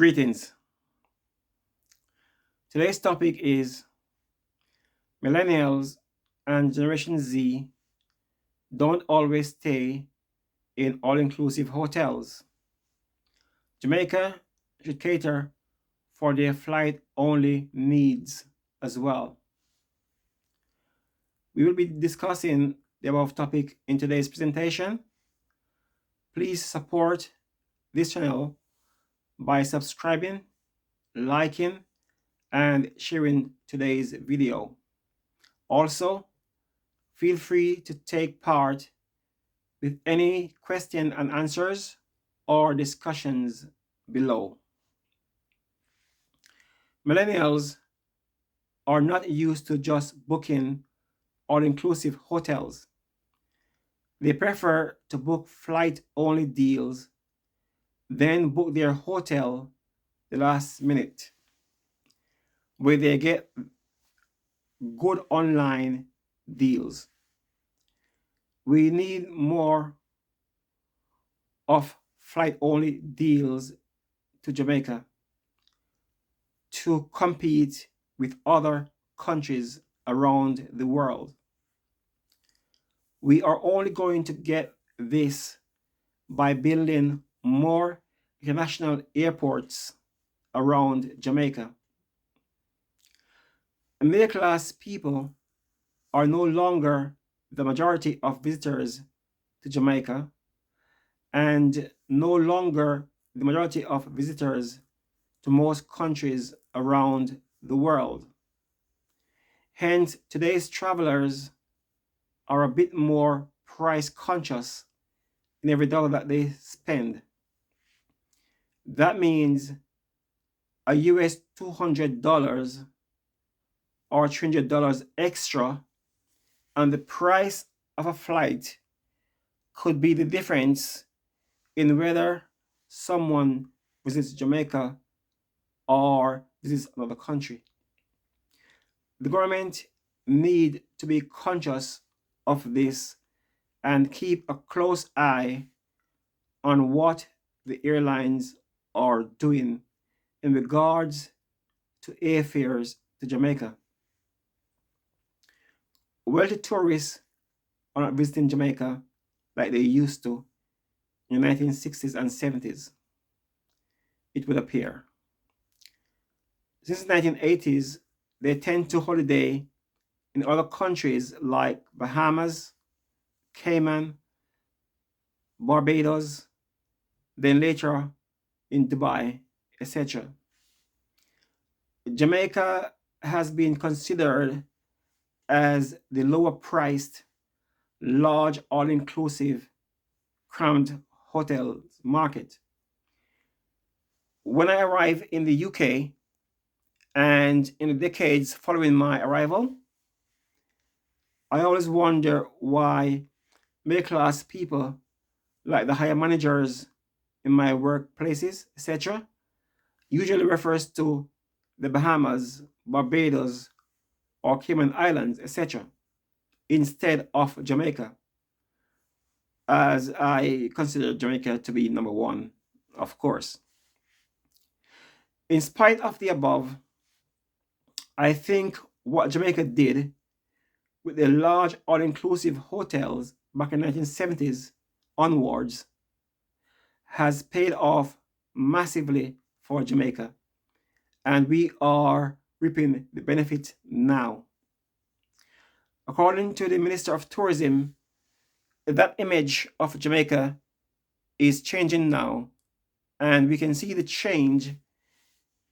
Greetings. Today's topic is Millennials and Generation Z don't always stay in all-inclusive hotels. Jamaica should cater for their flight-only needs as well. We will be discussing the above topic in today's presentation. Please support this channel by subscribing, liking, and sharing today's video. Also, feel free to take part with any question and answers or discussions below. Millennials are not used to just booking all-inclusive hotels. They prefer to book flight-only deals, then book their hotel the last minute, where they get good online deals. We need more of flight-only deals to Jamaica to compete with other countries around the world. We are only going to get this by building more international airports around Jamaica. Middle-class people are no longer the majority of visitors to Jamaica and no longer the majority of visitors to most countries around the world. Hence, today's travelers are a bit more price conscious in every dollar that they spend. That means a US $200 or $300 extra on the price of a flight could be the difference in whether someone visits Jamaica or visits another country. The government need to be conscious of this and keep a close eye on what the airlines are doing in regards to airfares to Jamaica. Wealthy tourists are not visiting Jamaica like they used to in the 1960s and 70s, it would appear. Since the 1980s, they tend to holiday in other countries like Bahamas, Cayman, Barbados, then later in Dubai, etc. Jamaica has been considered as the lower priced, large, all-inclusive, crammed hotels market. When I arrived in the UK and in the decades following my arrival, I always wonder why middle-class people, like the higher managers in my workplaces, etc., usually refers to the Bahamas, Barbados, or Cayman Islands, etc., instead of Jamaica, as I consider Jamaica to be number one, of course. In spite of the above, I think what Jamaica did with the large all-inclusive hotels back in the 1970s onwards has paid off massively for Jamaica, and we are reaping the benefit now. According to the Minister of Tourism, that image of Jamaica is changing now, and we can see the change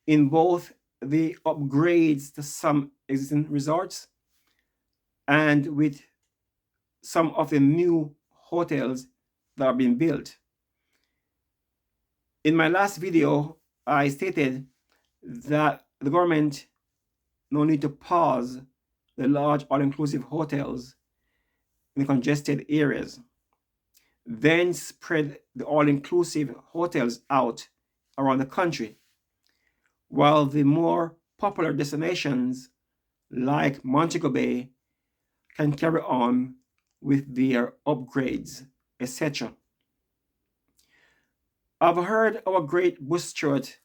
in both the upgrades to some existing resorts and with some of the new hotels that are being built. In my last video, I stated that the government no need to pause the large all-inclusive hotels in the congested areas, then spread the all-inclusive hotels out around the country, while the more popular destinations like Montego Bay can carry on with their upgrades, etc. I've heard our great Bush Stewart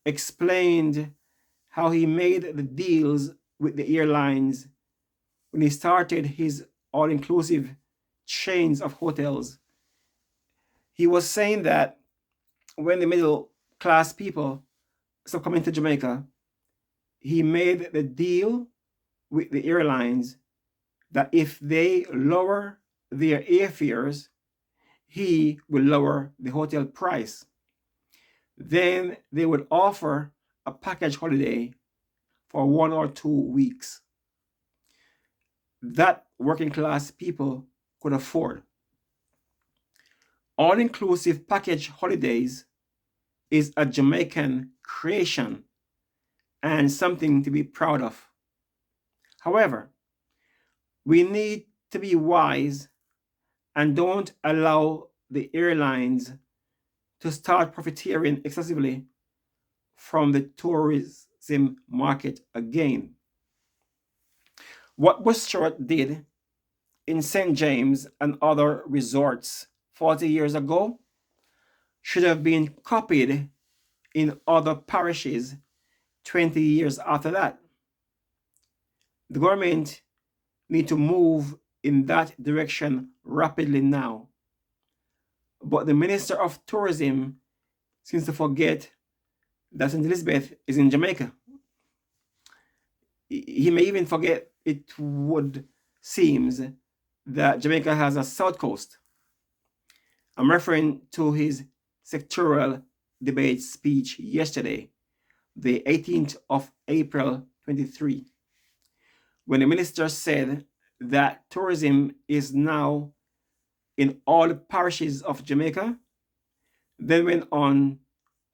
explained how he made the deals with the airlines when he started his all-inclusive chains of hotels. He was saying that when the middle class people stopped coming to Jamaica, he made the deal with the airlines that if they lower their airfares, he will lower the hotel price. Then they would offer a package holiday for 1 or 2 weeks that working class people could afford. All inclusive package holidays is a Jamaican creation and something to be proud of. However, we need to be wise and don't allow the airlines to start profiteering excessively from the tourism market again. What Bustrot did in St. James and other resorts 40 years ago should have been copied in other parishes 20 years after that. The government need to move in that direction rapidly now. But the Minister of Tourism seems to forget that St. Elizabeth is in Jamaica. He may even forget it would seems that Jamaica has a south coast. I'm referring to his sectoral debate speech yesterday, the 18th of April 23, when the minister said that tourism is now in all parishes of Jamaica, then went on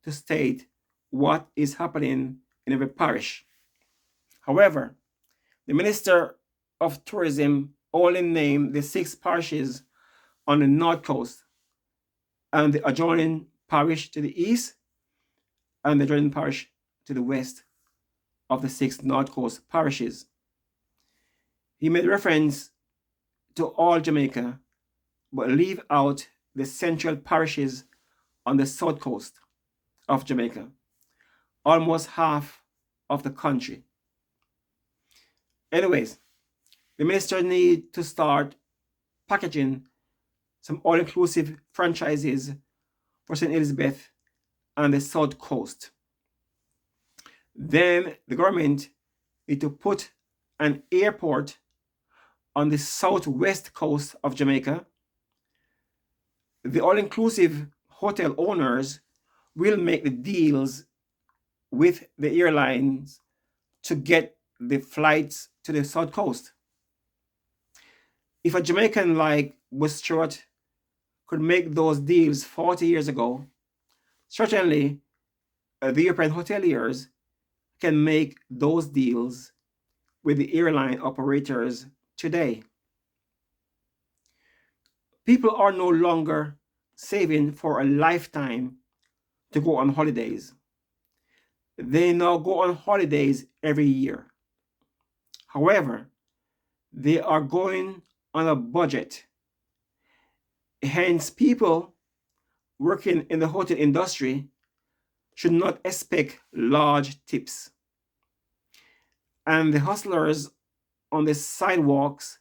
to state what is happening in every parish. However, the Minister of Tourism only named the 6 parishes on the north coast and the adjoining parish to the east and the adjoining parish to the west of the 6 north coast parishes. He made reference to all Jamaica, but leave out the central parishes on the south coast of Jamaica, almost half of the country. Anyways, the minister need to start packaging some all-inclusive franchises for St. Elizabeth and the south coast. Then the government need to put an airport on the southwest coast of Jamaica. The all-inclusive hotel owners will make the deals with the airlines to get the flights to the south coast. If a Jamaican like Bustrot could make those deals 40 years ago, certainly the European hoteliers can make those deals with the airline operators today. People are no longer saving for a lifetime to go on holidays. They now go on holidays every year. However, they are going on a budget. Hence, people working in the hotel industry should not expect large tips. And the hustlers on the sidewalks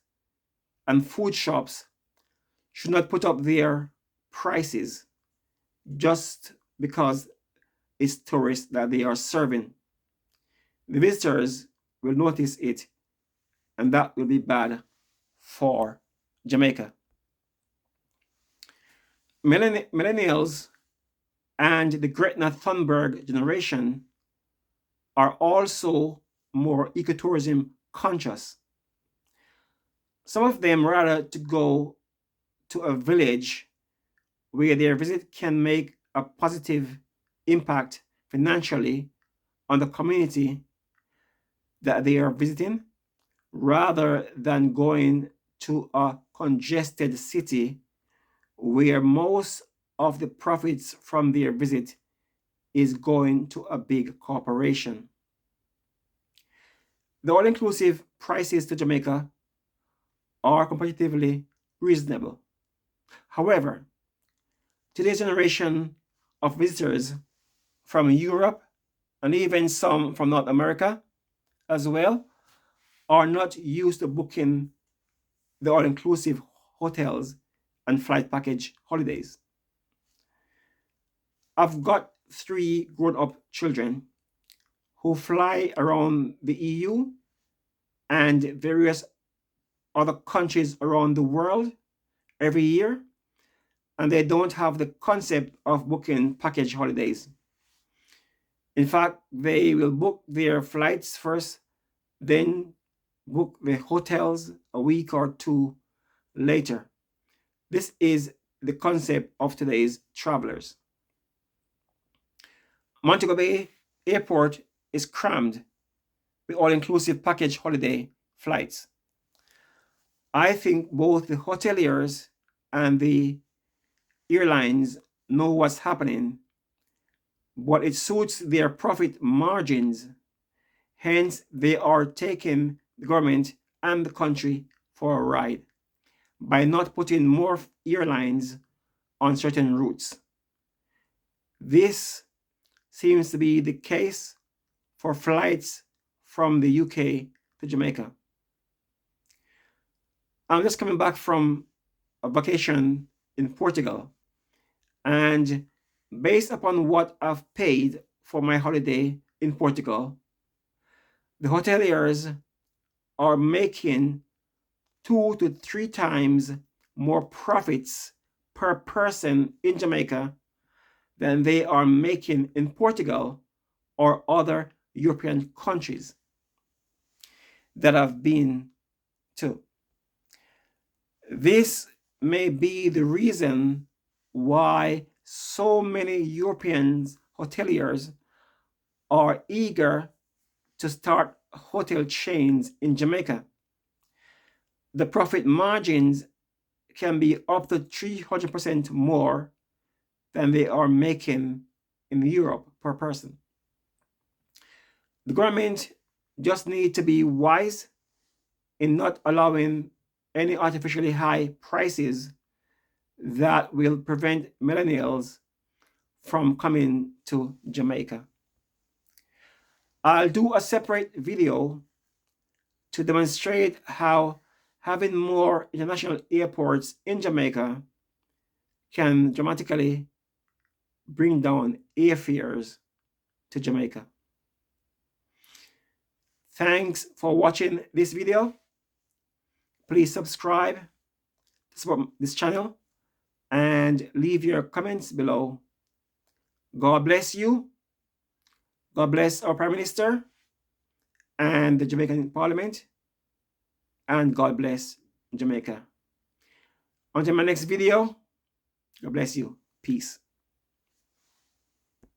and food shops should not put up their prices just because it's tourists that they are serving. The visitors will notice it, and that will be bad for Jamaica. Millennials and the Greta Thunberg generation are also more ecotourism conscious. Some of them rather to go to a village where their visit can make a positive impact financially on the community that they are visiting, rather than going to a congested city where most of the profits from their visit is going to a big corporation. The all-inclusive prices to Jamaica are comparatively reasonable. However, today's generation of visitors from Europe and even some from North America as well, are not used to booking the all-inclusive hotels and flight package holidays. I've got 3 grown-up children who fly around the EU and various other countries around the world every year, and they don't have the concept of booking package holidays. In fact, they will book their flights first, then book the hotels a week or 2 later. This is the concept of today's travelers. Montego Bay Airport is crammed with all-inclusive package holiday flights. I think both the hoteliers and the airlines know what's happening, but it suits their profit margins. Hence, they are taking the government and the country for a ride by not putting more airlines on certain routes. This seems to be the case for flights from the UK to Jamaica. I'm just coming back from a vacation in Portugal, and based upon what I've paid for my holiday in Portugal, the hoteliers are making 2 to 3 times more profits per person in Jamaica than they are making in Portugal or other European countries that I've been to. This may be the reason why so many European hoteliers are eager to start hotel chains in Jamaica. The profit margins can be up to 300% more than they are making in Europe per person. The government just needs to be wise in not allowing any artificially high prices that will prevent millennials from coming to Jamaica. I'll do a separate video to demonstrate how having more international airports in Jamaica can dramatically bring down airfares to Jamaica. Thanks for watching this video. Please subscribe to support this channel and leave your comments below. God bless you. God bless our Prime Minister and the Jamaican Parliament. And God bless Jamaica. Until my next video, God bless you. Peace.